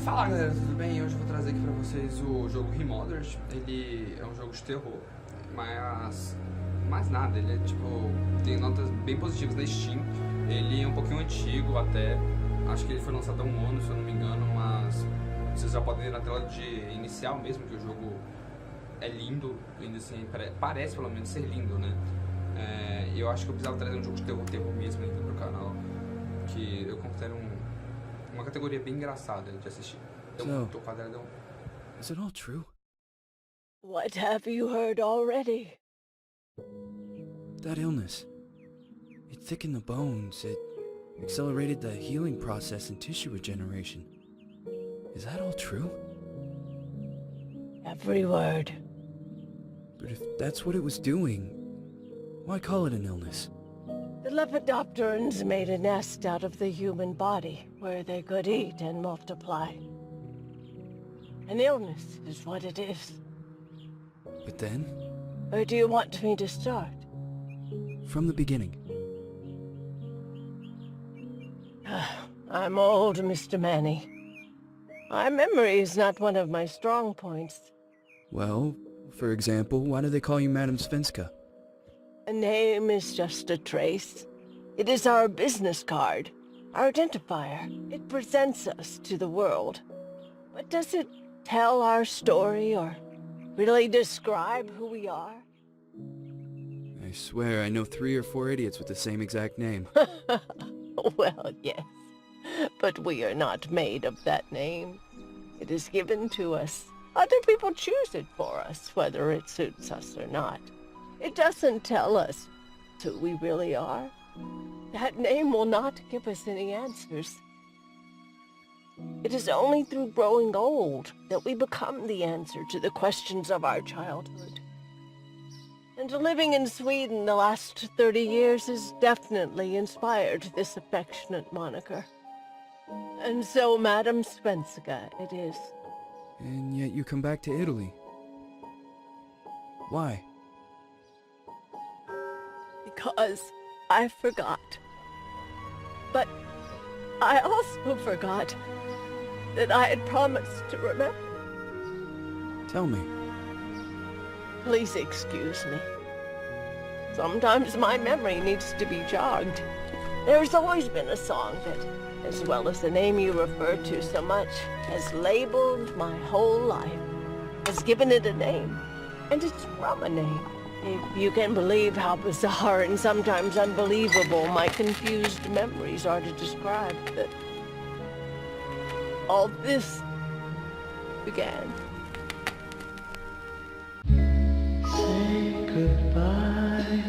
Fala galera, tudo bem? Hoje eu vou trazer aqui pra vocês o jogo Remothered. Ele é um jogo de terror, mas mais nada, ele é tipo, tem notas bem positivas na Steam. Ele é um pouquinho antigo até, acho que ele foi lançado há um ano, se eu não me engano, mas vocês já podem ver na tela de inicial mesmo que o jogo é lindo, ainda assim, parece pelo menos ser lindo, né? Eu acho que eu precisava trazer um jogo de terror mesmo aqui pro canal, que eu considero uma categoria bem engraçada de assistir. So, is it all true? What have you heard already? That illness. It thickened the bones. It accelerated the healing process and tissue regeneration. Is that all true? Every word. But if that's what it was doing, why call it an illness? The Lepidopterans made a nest out of the human body, where they could eat and multiply. An illness is what it is. But then, Or do you want me to start? from the beginning. I'm old, Mr. Manny. My memory is not one of my strong points. Well, for example, why do they call you Madame Svenska? A name is just a trace. It is our business card, our identifier. It presents us to the world. But does it tell our story or really describe who we are? I swear I know 3 or 4 idiots with the same exact name. Well, yes. But we are not made of that name. It is given to us. Other people choose it for us, whether it suits us or not. It doesn't tell us who we really are. That name will not give us any answers. It is only through growing old that we become the answer to the questions of our childhood. And living in Sweden the last 30 years has definitely inspired this affectionate moniker. And so Madame Svenska it is. And yet you come back to Italy. Why? Because I forgot. But I also forgot that I had promised to remember. Tell me. Please excuse me. Sometimes my memory needs to be jogged. There's always been a song that, as well as the name you refer to so much, has labeled my whole life, has given it a name, and it's from a name. If you can believe how bizarre and sometimes unbelievable my confused memories are to describe that all this began. Say goodbye,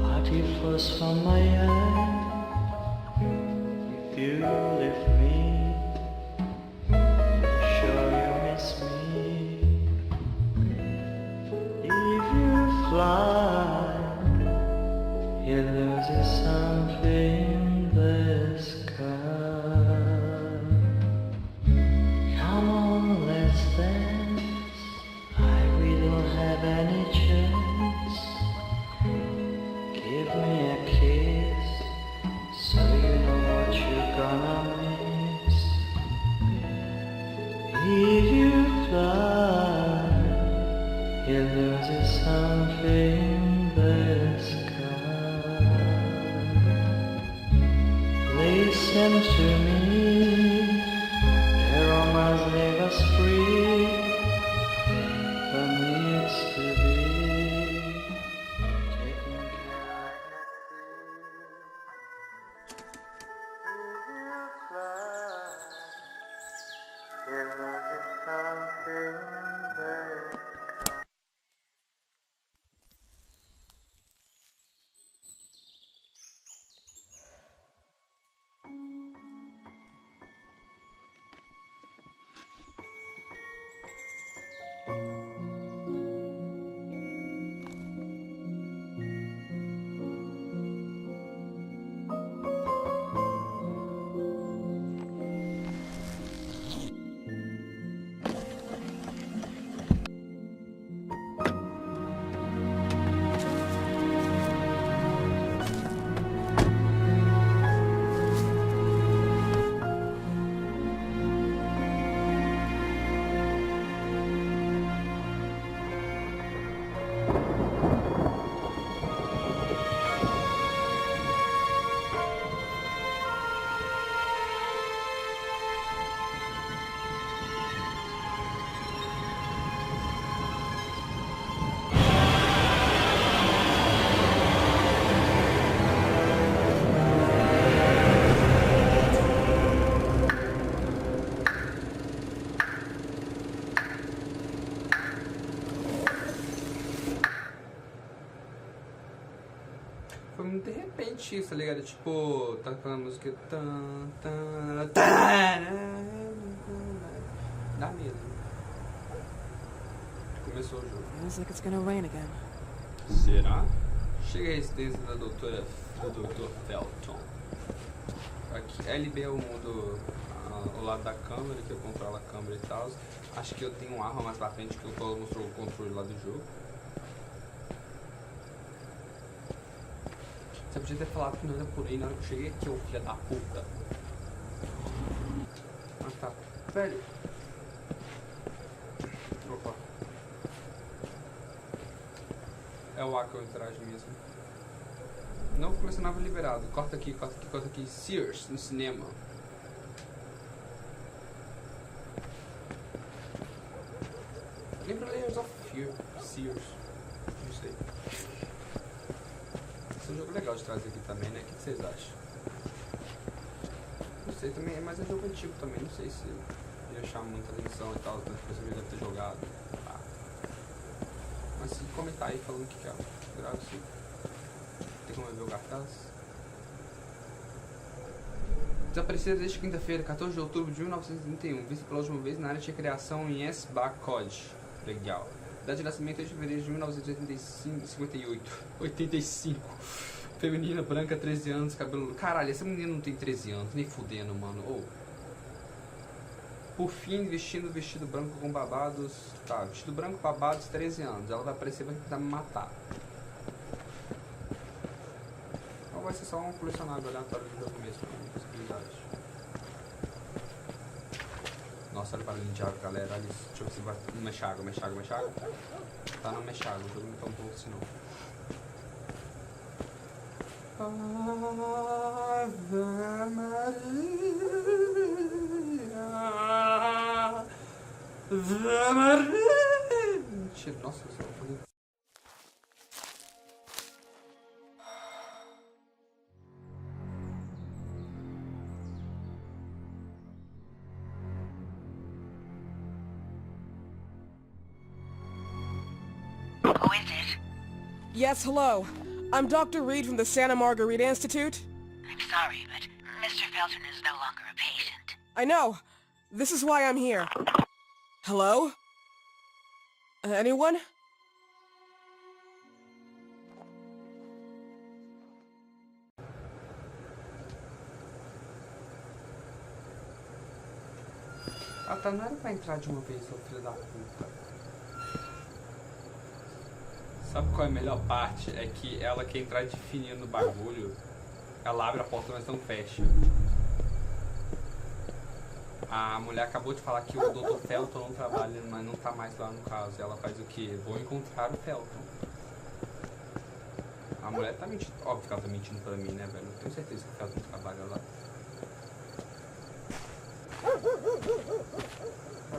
hearty frost from my eye. If you leave me, sure you miss me. If you fly, you lose something in the sky. Come on, let's dance. We don't have any chance. Give me a kiss, so you know what you're gonna miss. If you fly, you lose something in the sky. Listen to me, the romance leave us free. Needs to be taken care of. antigos, tá ligado? Tipo, tá falando a música. Dá medo. Começou o jogo. Feels like it's gonna rain again. Será? Chega a residência da doutora, do Dr. Felton. Aqui, LB é o mundo, o lado da câmera, que eu controlo a câmera e tal. Acho que eu tenho uma arma mais pra frente que o Paulo mostrou o controle lá do jogo. Você podia ter falado que não era por aí na hora que eu cheguei aqui, ô filha da puta. Ah tá. Velho. Opa. É o A que eu interajo mesmo. Novo colecionável liberado. Corta aqui, corta aqui, corta aqui. Sears, no cinema. Lembra Layers of Fear. Sears. Não sei. Esse é um jogo legal de trazer aqui também, né? O que vocês acham? Não sei também, mas é jogo antigo também. Não sei se ia chamar muita atenção e tal. Depois você deve ter jogado. Ah. Mas se comentar aí falando o que é. Grave sim. Tem como ver o cartaz? Desaparecida desde quinta-feira, 14 de outubro de 1931. Vista pela última vez na área de recreação em S-Code. Legal. Data de nascimento é de fevereiro de 1985. Feminina, branca, 13 anos, cabelo... Caralho, essa menina não tem 13 anos, nem fudendo, mano. Oh. Por fim, vestindo vestido branco com babados... Tá, vestido branco, babados, 13 anos. Ela vai aparecer e vai tentar me matar. Ou vai ser só um colecionável aleatório do jogo mesmo, com possibilidade. Nossa, olha o barulhinho de água, galera. Olha isso. Deixa eu ver se vai... Mexe água, mexe água, mexe água. Tá, não mexe água. O jogo não tá um pouco assim, não. Ave Maria. Ave Maria. Mentira, nossa, eu só vou fazer... Who is it? Yes, hello. I'm Dr. Reed from the Santa Margarita Institute. I'm sorry, but Mr. Felton is no longer a patient. I know. This is why I'm here. Hello? Anyone? Ah tá, não era pra entrar de uma vez, seu filho da puta. Sabe qual é a melhor parte? É que ela quer entrar de fininho no bagulho. Ela abre a porta, mas não fecha. A mulher acabou de falar que o Dr. Felton não trabalha, mas não tá mais lá no caso. Ela faz o quê? Vou encontrar o Felton. A mulher tá mentindo. Óbvio que ela tá mentindo pra mim, né, velho? Eu tenho certeza que o Felton trabalha lá.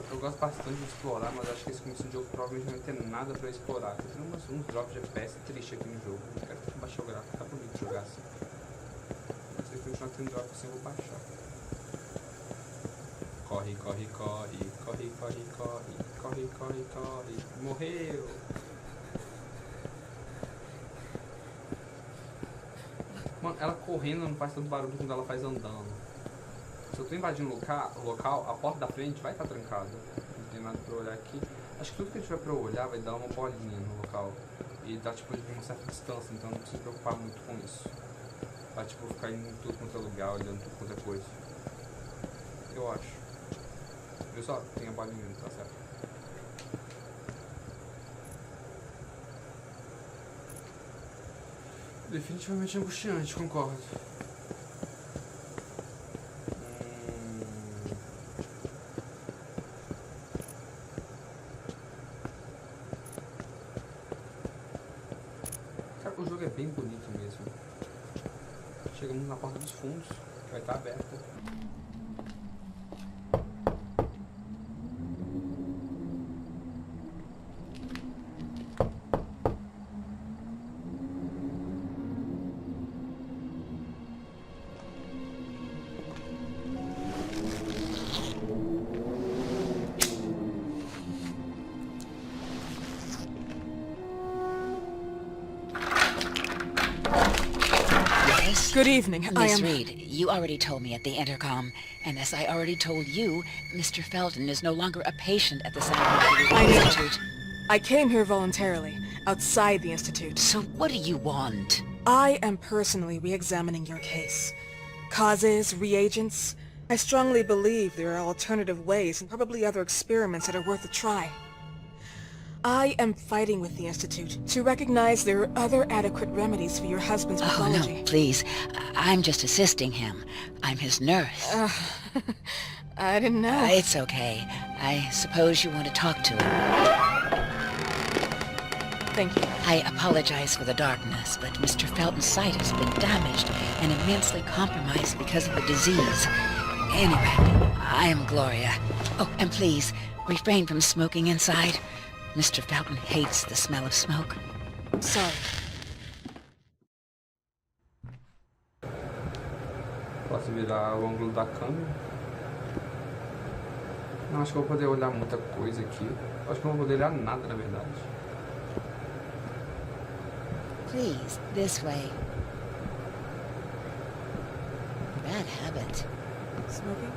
Eu gosto bastante de explorar, mas acho que esse começo de jogo provavelmente não vai ter nada pra explorar. Tem uns drops de FPS triste aqui no jogo. Eu quero que baixar o gráfico, tá bonito jogar assim. Se eu continuar tendo drop assim, eu vou baixar. Corre, corre, corre, corre, corre, corre, corre, corre, corre. Morreu! Mano, ela correndo não faz tanto barulho quando ela faz andando. Se eu tô invadindo o local, a porta da frente vai estar trancada. Não tem nada pra olhar aqui. Acho que tudo que tiver pra eu olhar vai dar uma bolinha no local. E dá tipo de uma certa distância, então não preciso me preocupar muito com isso. Vai tipo ficar indo em tudo quanto é lugar, olhando tudo quanto é coisa. Eu acho. Viu só? Tem a bolinha, tá certo. Definitivamente angustiante, concordo. Cara, o jogo é bem bonito mesmo. Chegamos na porta dos fundos, que vai estar aberta. Yes? Good evening. I Miss am... Reed, you already told me at the intercom, and as I already told you, Mr. Felton is no longer a patient at the Scientific I know. Institute. I came here voluntarily, outside the Institute. So what do you want? I am personally re-examining your case. Causes, reagents. I strongly believe there are alternative ways and probably other experiments that are worth a try. I am fighting with the Institute to recognize there are other adequate remedies for your husband's pathology. Oh, no, please. I'm just assisting him. I'm his nurse. I didn't know. It's okay. I suppose you want to talk to him. Thank you. I apologize for the darkness, but Mr. Felton's sight has been damaged and immensely compromised because of the disease. Anyway, I am Gloria. Oh, and please, refrain from smoking inside. Mr. Felton hates the smell of smoke. Sorry. Posso virar o ângulo da câmera? Não, acho que eu vou poder olhar muita coisa aqui. Acho que eu não vou poder olhar nada, na verdade. Please, this way. Bad habit. Smoking?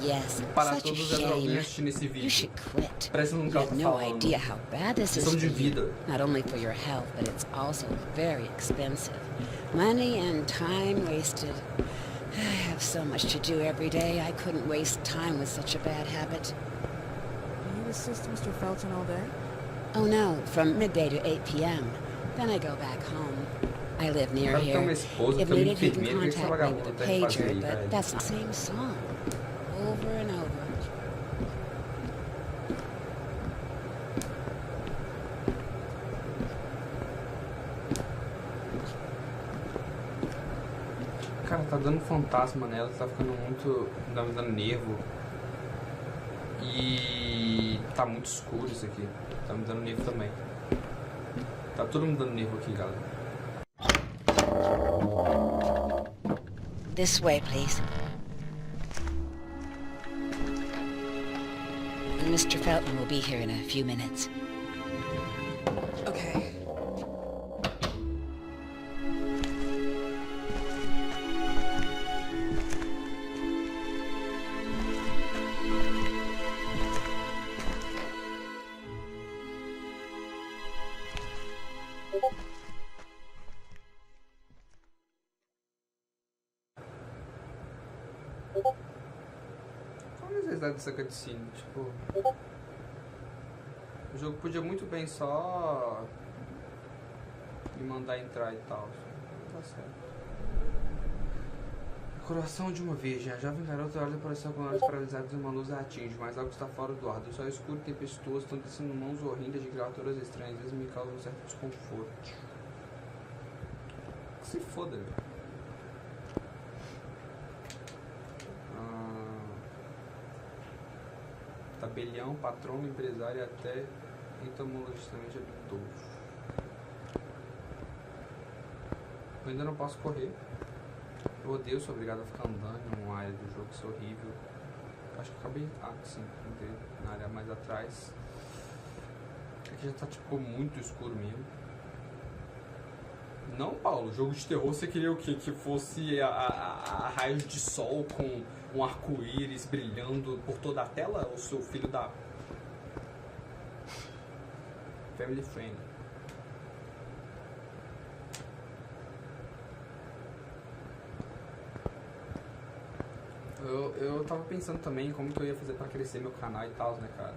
Yes, Para such a todos os jovens shame. assistindo esse You vídeo. should quit. Parece que não You tá have no falando. idea how bad this is Questão for de you. vida. Not only for your health, but it's also very expensive. Money and time wasted. I have so much to do every day. I couldn't waste time with such a bad habit. You assist Mr. Felton all day? Oh no, from midday to 8 p.m. Then I go back home. I live near Sabe que tem uma here. esposa, If tem uma needed, he can enfermeira, o que esse contact me vagabundo with a tem que fazer pager, aí, but velho? that's the same song. Over and over. Cara, tá dando fantasma nela, tá ficando muito... tá me dando nervo. E... tá muito escuro isso aqui. Tá me dando nervo também. Tá tudo me dando nervo aqui, galera. This way, please. Mr. Felton will be here in a few minutes. Okay. Qual a necessidade dessa cutscene? Tipo... o jogo podia muito bem só... me mandar entrar e tal. Tá certo. Coração de uma virgem. A jovem garota olha para o céu com olhos paralisados e uma luz a atinge, mas algo está fora do ar. Do céu escuro e tempestuoso estão descendo mãos horrendas de criaturas estranhas. Isso me causa um certo desconforto. Que se foda, velho. Tabelião, patrono, empresário e até entomologicamente habilidoso. Eu ainda não posso correr. Eu odeio, sou obrigado a ficar andando numa área do jogo, isso é horrível. Acho que acabei... ah, sim, entrei na área mais atrás. Aqui já tá tipo muito escuro mesmo. Não, Paulo, jogo de terror você queria o quê? Que fosse a raios de sol com um arco-íris brilhando por toda a tela? Ou seu filho da... Family friendly. Eu tava pensando também como que eu ia fazer pra crescer meu canal e tal, né, cara?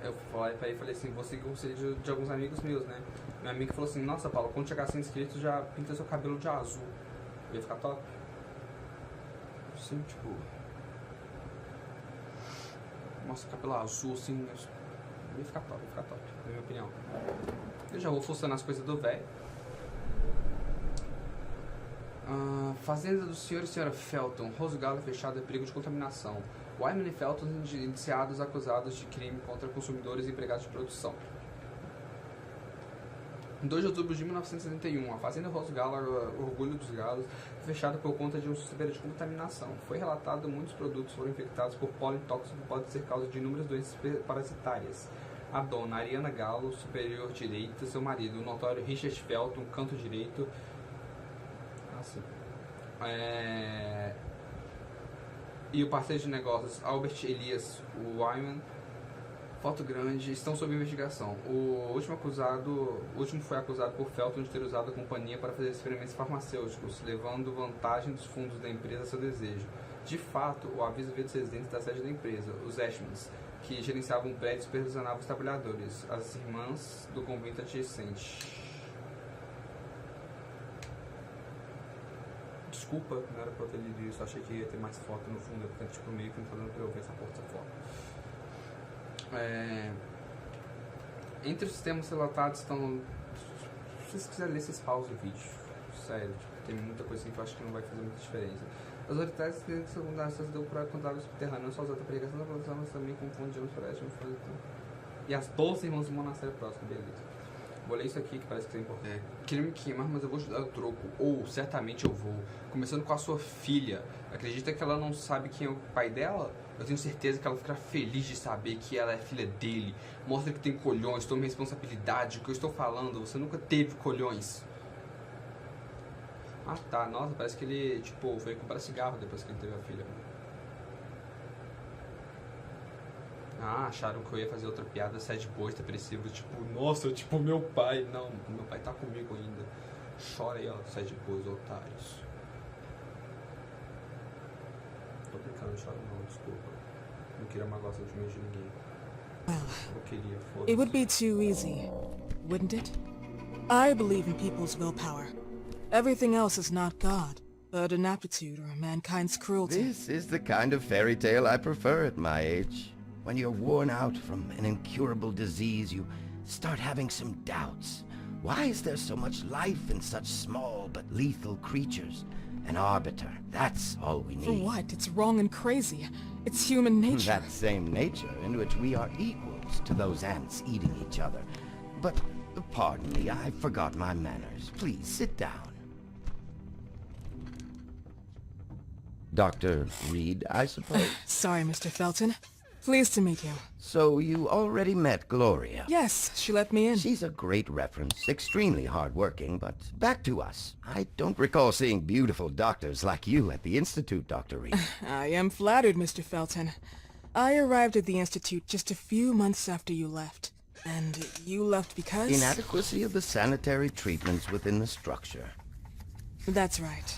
Eu falei assim, vou seguir o conselho de alguns amigos meus, né? Meu amigo falou assim, nossa, Paulo, quando chegar a 100 inscritos, já pinta seu cabelo de azul. Ia ficar top. Assim, tipo... nossa, cabelo azul, assim... ia ficar top, na minha opinião. Eu já vou fuçando as coisas do velho. Fazenda do Sr. e Sra. Felton, Rosegalo fechada, perigo de contaminação. Wyman e Felton indiciados acusados de crime contra consumidores e empregados de produção. Em 2 de outubro de 1971, a Fazenda Rosegalo, Orgulho dos Galos, foi fechada por conta de um suspeita de contaminação. Foi relatado que muitos produtos foram infectados por pólen tóxico que pode ser causa de inúmeras doenças parasitárias. A dona Ariana Galo, superior direita, seu marido, o notório Richard Felton, canto direito, a face. E o parceiro de negócios Albert Elias Wyman, foto grande, estão sob investigação. O último foi acusado por Felton de ter usado a companhia para fazer experimentos farmacêuticos, levando vantagem dos fundos da empresa a seu desejo. De fato, o aviso veio dos residentes da sede da empresa, os Ashmans, que gerenciavam um prédio e supervisionavam os trabalhadores, as irmãs do convento adjacente. Desculpa, não era pra eu ter lido isso, achei que ia ter mais foto no fundo, porque tipo, meio que não tá dando pra eu ver essa porra dessa foto. Entre os temas relatados estão... Se vocês quiserem ler, vocês pausam o vídeo. Sério, tipo, tem muita coisa assim que eu acho que não vai fazer muita diferença. As autoridades secundárias deu para contar água subterrânea, não só usar a pregação da produção, mas também com fonte de florestas. E as 12 irmãs do monastério próximo, beleza. Vou ler isso aqui que parece que é importante. Queria me queimar, mas eu vou te dar o troco. Ou, certamente eu vou. Começando com a sua filha. Acredita que ela não sabe quem é o pai dela? Eu tenho certeza que ela ficará feliz de saber que ela é filha dele. Mostra que tem colhões, tome responsabilidade. O que eu estou falando, você nunca teve colhões. Ah tá, nossa, parece que ele, tipo, foi comprar cigarro depois que ele teve a filha. Ah, acharam que eu ia fazer outra piada sad boy, depressivo, tipo, nossa, tipo, meu pai. Não, meu pai tá comigo ainda. Chora aí, ó, sad boys, otários. Tô brincando, não choro não, desculpa. Não queria magoar o sentimento de ninguém. Eu queria, foda-se. It would be too easy, wouldn't it? I believe in people's willpower. Everything else is not God, but an aptitude or mankind's cruelty. This is the kind of fairy tale I prefer at my age. When you're worn out from an incurable disease, you start having some doubts. Why is there so much life in such small but lethal creatures? An arbiter, that's all we need. For what? It's wrong and crazy. It's human nature. That same nature in which we are equals to those ants eating each other. But, pardon me, I forgot my manners. Please, sit down. Dr. Reed, I suppose? Sorry, Mr. Felton. Pleased to meet you. So you already met Gloria? Yes, she let me in. She's a great reference, extremely hardworking, but back to us. I don't recall seeing beautiful doctors like you at the Institute, Dr. Reed. I am flattered, Mr. Felton. I arrived at the Institute just a few months after you left. And you left because? Inadequacy of the sanitary treatments within the structure. That's right.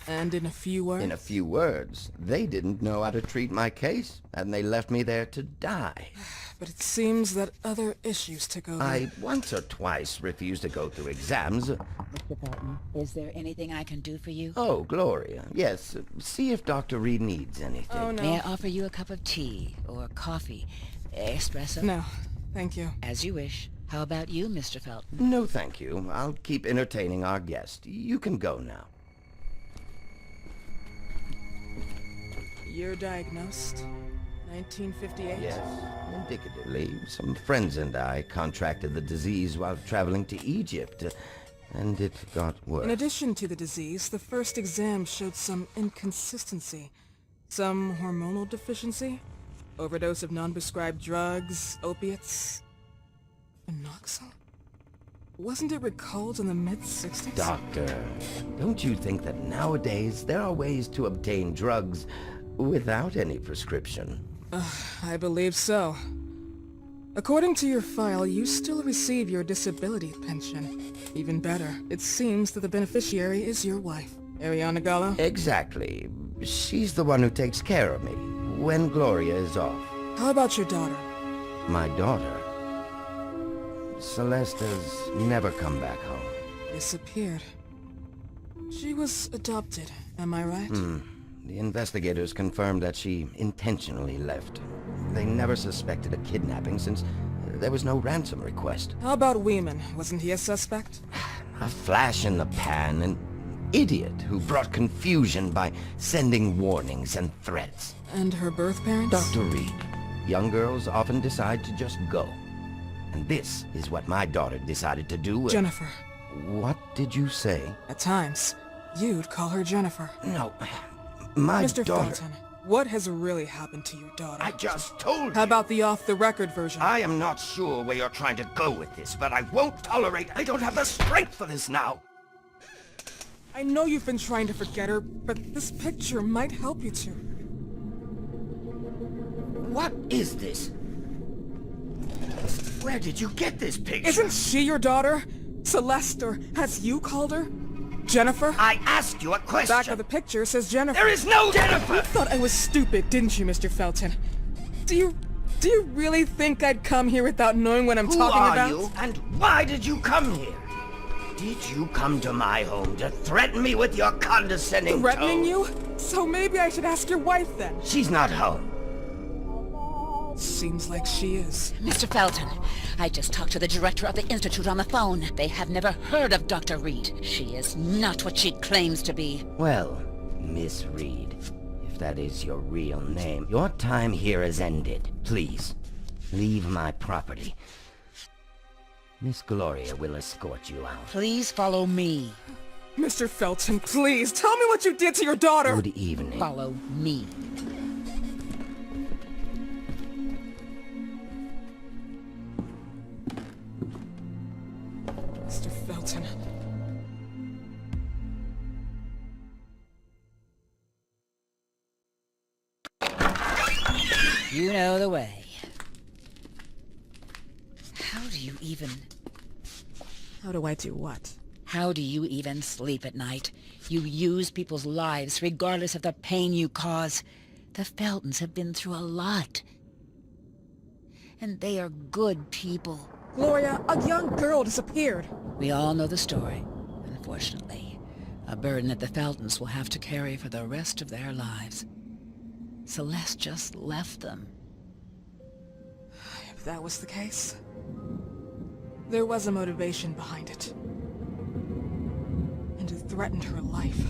And in a few words? In a few words, they didn't know how to treat my case, and they left me there to die. But it seems that other issues took over. I once or twice refused to go through exams. Mr. Felton, is there anything I can do for you? Oh, Gloria. Yes, see if Dr. Reed needs anything. Oh, no. May I offer you a cup of tea or coffee? Espresso? No, thank you. As you wish. How about you, Mr. Felton? No, thank you. I'll keep entertaining our guest. You can go now. You're diagnosed? 1958? Yes, indicatively. Some friends and I contracted the disease while traveling to Egypt, and it got worse. In addition to the disease, the first exam showed some inconsistency. Some hormonal deficiency? Overdose of non-prescribed drugs, opiates? Phenoxyl? Wasn't it recalled in the mid-60s? Doctor, don't you think that nowadays there are ways to obtain drugs without any prescription? I believe so. According to your file, you still receive your disability pension. Even better, it seems that the beneficiary is your wife, Ariana Gallo. Exactly. She's the one who takes care of me when Gloria is off. How about your daughter? My daughter? Celeste has never come back home. Disappeared. She was adopted, am I right? The investigators confirmed that she intentionally left. They never suspected a kidnapping since there was no ransom request. How about Weeman? Wasn't he a suspect? A flash in the pan, an idiot who brought confusion by sending warnings and threats. And her birth parents? Dr. Reed, young girls often decide to just go. And this is what my daughter decided to do. Jennifer. What did you say? At times, you'd call her Jennifer. No, my Mr. daughter... Felton, what has really happened to your daughter? I just told you. How about the off-the-record version? I am not sure where you're trying to go with this, but I won't tolerate... I don't have the strength for this now. I know you've been trying to forget her, but this picture might help you to. What is this? Where did you get this picture? Isn't she your daughter? Celeste, or as you called her? Jennifer? I asked you a question. Back of the picture says Jennifer. There is no Jennifer! You thought I was stupid, didn't you, Mr. Felton? Do you really think I'd come here without knowing what I'm talking about? Who are you, and why did you come here? Did you come to my home to threaten me with your condescending Threatening tone? you? So maybe I should ask your wife then. She's not home. Seems like she is. Mr. Felton, I just talked to the director of the Institute on the phone. They have never heard of Dr. Reed. She is not what she claims to be. Well, Miss Reed, if that is your real name, your time here is ended. Please, leave my property. Miss Gloria will escort you out. Please follow me. Mr. Felton, please, tell me what you did to your daughter! Good evening. Follow me. Mr. Felton. You know the way. How do you even... How do I do what? How do you even sleep at night? You use people's lives regardless of the pain you cause. The Feltons have been through a lot. And they are good people. Gloria, a young girl disappeared. We all know the story, unfortunately. A burden that the Feltons will have to carry for the rest of their lives. Celeste just left them. If that was the case, there was a motivation behind it. And it threatened her life.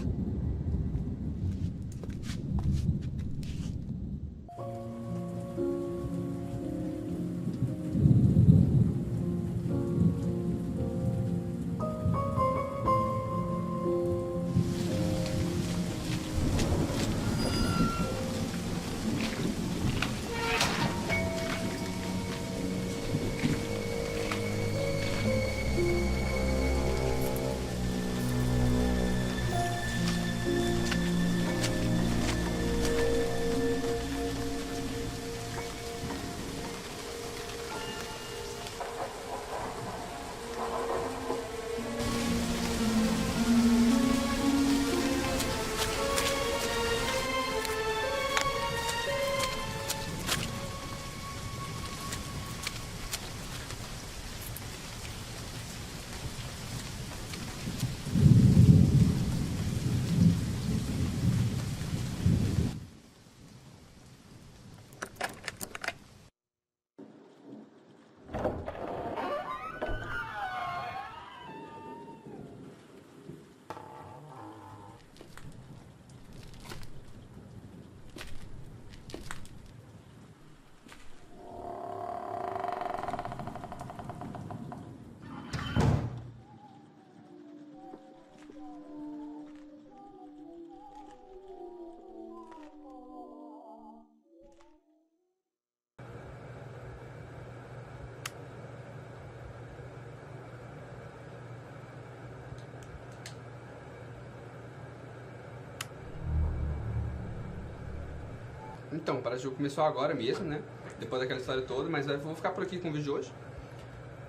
Então, parece que o jogo começou agora mesmo, né? Depois daquela história toda, mas eu vou ficar por aqui com o vídeo de hoje.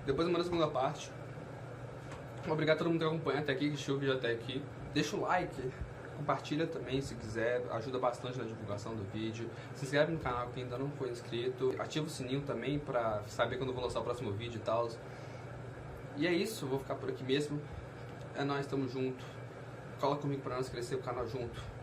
Depois eu mando a segunda parte. Obrigado a todo mundo que acompanha até aqui, que assistiu o vídeo até aqui. Deixa o like, compartilha também se quiser, ajuda bastante na divulgação do vídeo. Se inscreve no canal quem ainda não foi inscrito. Ativa o sininho também pra saber quando eu vou lançar o próximo vídeo e tal. E é isso, eu vou ficar por aqui mesmo. É nóis, tamo junto. Cola comigo pra nós crescer o canal junto.